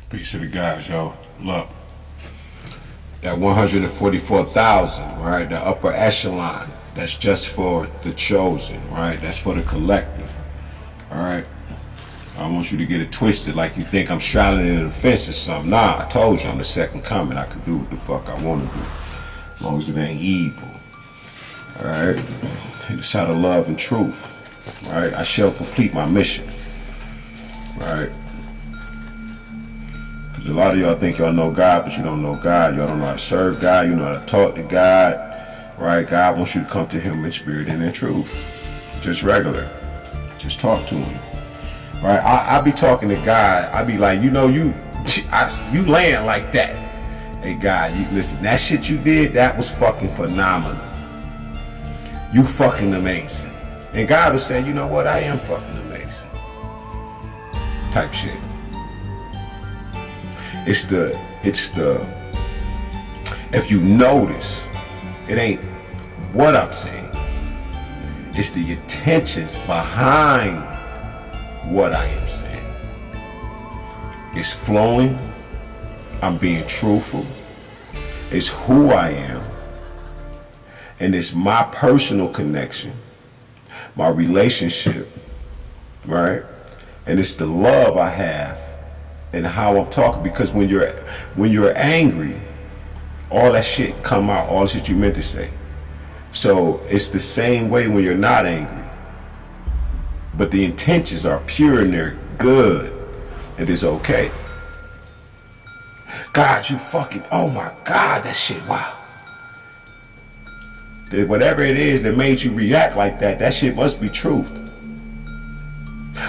Peace to the guys, yo. Look, that 144,000, right? The upper echelon, that's just for the chosen, right? That's for the collective, all right? I don't want you to get it twisted like you think I'm straddling an fence or something. Nah, I told you I'm the second coming. I can do what the fuck I want to do, as long as it ain't evil, all right? It's out of love and truth, all right? I shall complete my mission, all right? A lot of y'all think y'all know God, but you don't know God. Y'all don't know how to serve God. You know how to talk to God, right? God wants you to come to Him in spirit and in truth. Just regular. Just talk to Him, right? I be talking to God. I be like, you land like that. Hey, God, you listen. That shit you did, that was fucking phenomenal. You fucking amazing. And God will say, you know what? I am fucking amazing. Type shit. It's the, if you notice, it ain't what I'm saying. It's the intentions behind what I am saying. It's flowing. I'm being truthful. It's who I am. And it's my personal connection, my relationship, right? And it's the love I have and how I'm talking, because when you're angry, all that shit come out, all the shit you meant to say. So it's the same way when you're not angry, but the intentions are pure and they're good. It is okay. God, you fucking, oh my God, that shit, wow. Whatever it is that made you react like that, that shit must be truth.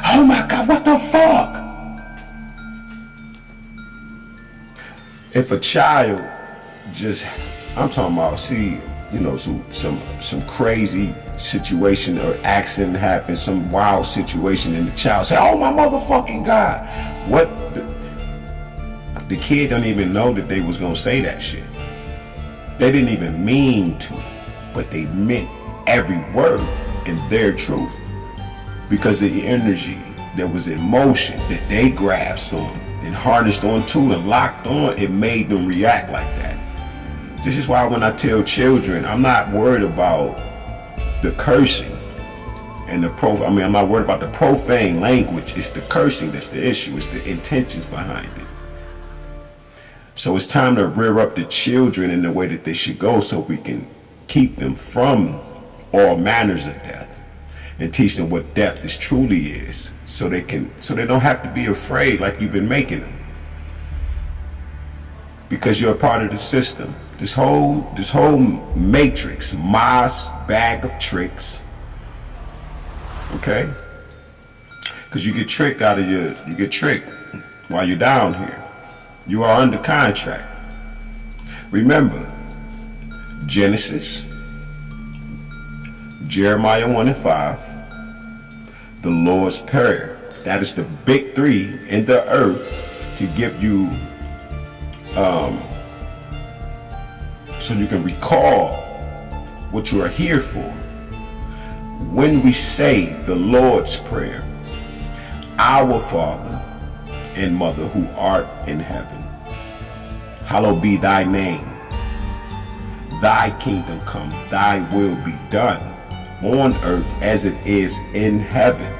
Oh my God, what the fuck? If a child just, I'm talking about, see, you know, some crazy situation or accident happens, some wild situation, and the child say, oh my motherfucking God. What, the kid don't even know that they was gonna say that shit. They didn't even mean to, but they meant every word in their truth. Because of the energy that was in motion that they grasped on and harnessed onto and locked on, it made them react like that. This is why when I tell children, I'm not worried about the cursing and I'm not worried about the profane language. It's the cursing that's the issue. It's the intentions behind it. So it's time to rear up the children in the way that they should go, so we can keep them from all manners of death and teach them what death is truly is, so they don't have to be afraid like you've been making them, because you're a part of the system. This whole matrix, Ma's bag of tricks, okay? Because you get tricked while you're down here. You are under contract. Remember, Genesis, Jeremiah 1:5, the Lord's Prayer. That is the big three in the earth to give you, so you can recall what you are here for. When we say the Lord's Prayer, our Father and Mother who art in heaven, hallowed be thy name. Thy kingdom come, thy will be done on earth as it is in heaven.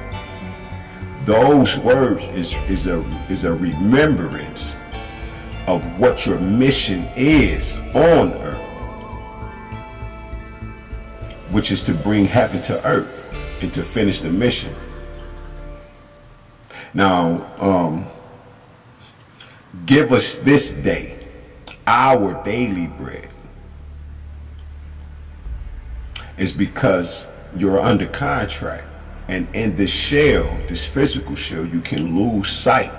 Those words is a remembrance of what your mission is on earth, which is to bring heaven to earth and to finish the mission. Now, give us this day our daily bread. Is because you're under contract, and in this shell, this physical shell, you can lose sight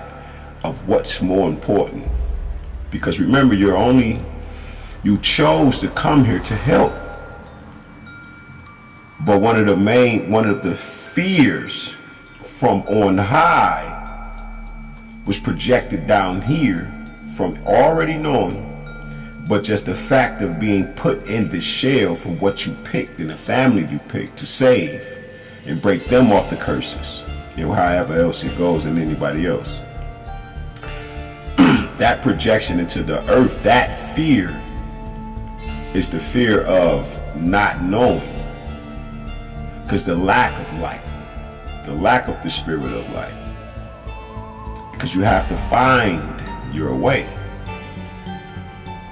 of what's more important. Because remember, you chose to come here to help. But one of the fears from on high was projected down here from already knowing, but just the fact of being put in the shell from what you picked and the family you picked to save and break them off the curses, however else it goes, and anybody else. that projection into the earth, that fear is the fear of not knowing. Because the lack of light, the lack of the spirit of light. Because you have to find your way.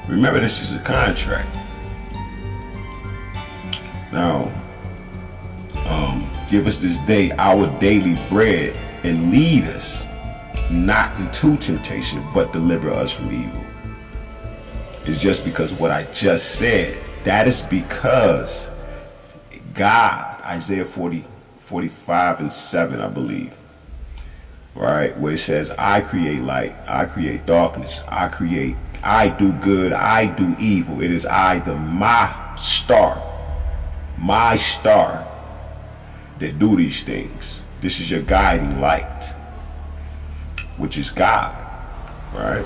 Remember, this is a contract. Now, give us this day our daily bread, and lead us not into temptation, but deliver us from evil. It's just because of what I just said. That is because God, Isaiah 45:7, I believe, right, where it says, I create light, I create darkness, I do good, I do evil. It is I, my star, that do these things. This is your guiding light, which is God, right?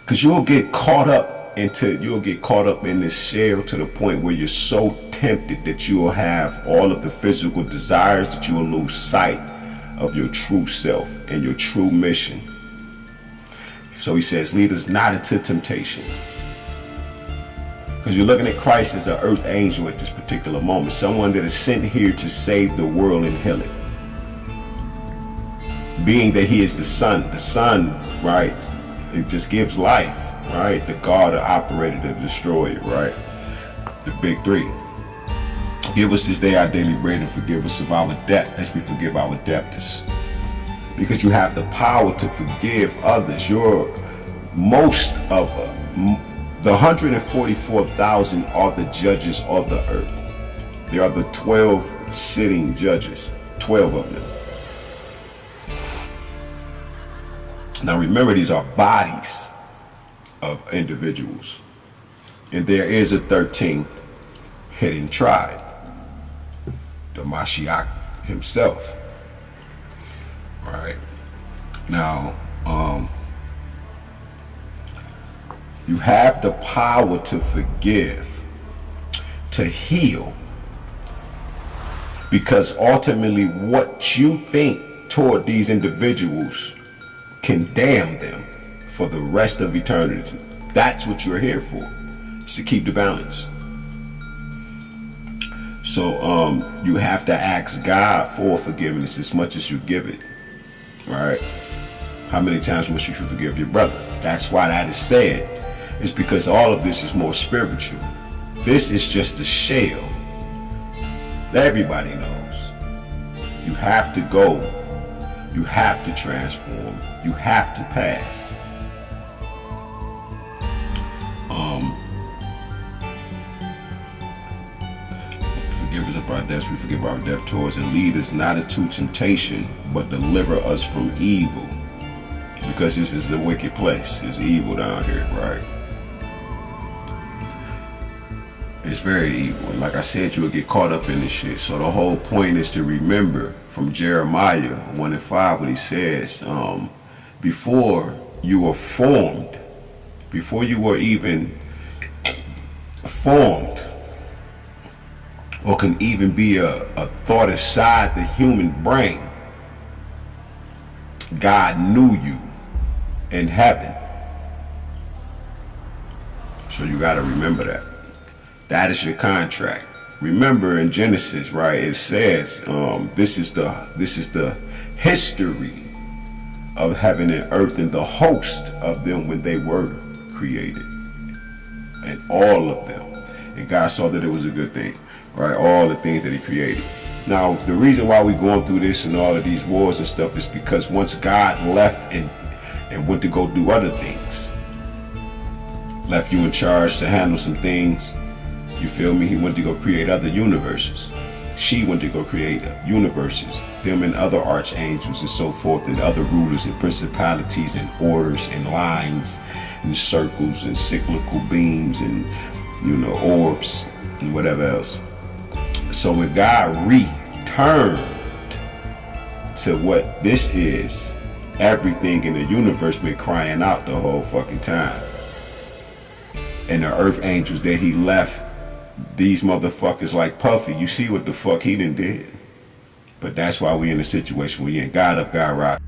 Because you'll get caught up in this shell to the point where you're so tempted that you will have all of the physical desires, that you will lose sight of your true self and your true mission. So he says, lead us not into temptation. Because you're looking at Christ as an earth angel at this particular moment, someone that is sent here to save the world and heal it. Being that he is the Son, right, it just gives life, right? The God, the operator, the destroyer, right? The big three. Give us this day our daily bread, and forgive us of our debt as we forgive our debtors. Because you have the power to forgive others. Most of the 144,000 are the judges of the earth. There are the 12 sitting judges, 12 of them. Now remember, these are bodies of individuals. And there is a 13th hidden tribe, the Mashiach himself. Right? Now, you have the power to forgive, to heal, because ultimately what you think toward these individuals can damn them for the rest of eternity. That's what you're here for, is to keep the balance. So you have to ask God for forgiveness as much as you give it. Right? How many times must you forgive your brother? That's why that is said. It's because all of this is more spiritual. This is just a shell. Everybody knows. You have to go. You have to transform. You have to pass. Forgive us of our debts, we forgive our debtors, and lead us not into temptation, but deliver us from evil. Because this is the wicked place. There's evil down here, right? It's very evil. And like I said, you'll get caught up in this shit. So the whole point is to remember from Jeremiah 1:5 when he says, before you were formed, before you were even formed, or can even be a thought inside the human brain, God knew you in heaven. So you got to remember that. That is your contract. Remember in Genesis, right? It says this is the history of heaven and earth and the host of them when they were created, and all of them. And God saw that it was a good thing, right? All the things that He created. Now, the reason why we're going through this and all of these wars and stuff is because once God left and went to go do other things, left you in charge to handle some things. You feel me? He went to go create other universes. She went to go create universes. Them and other archangels and so forth, and other rulers and principalities and orders and lines and circles and cyclical beams and, orbs and whatever else. So when God returned to what this is, everything in the universe been crying out the whole fucking time. And the earth angels that He left, these motherfuckers like Puffy, you see what the fuck he done did. But that's why we in the situation we in. God up, God rock.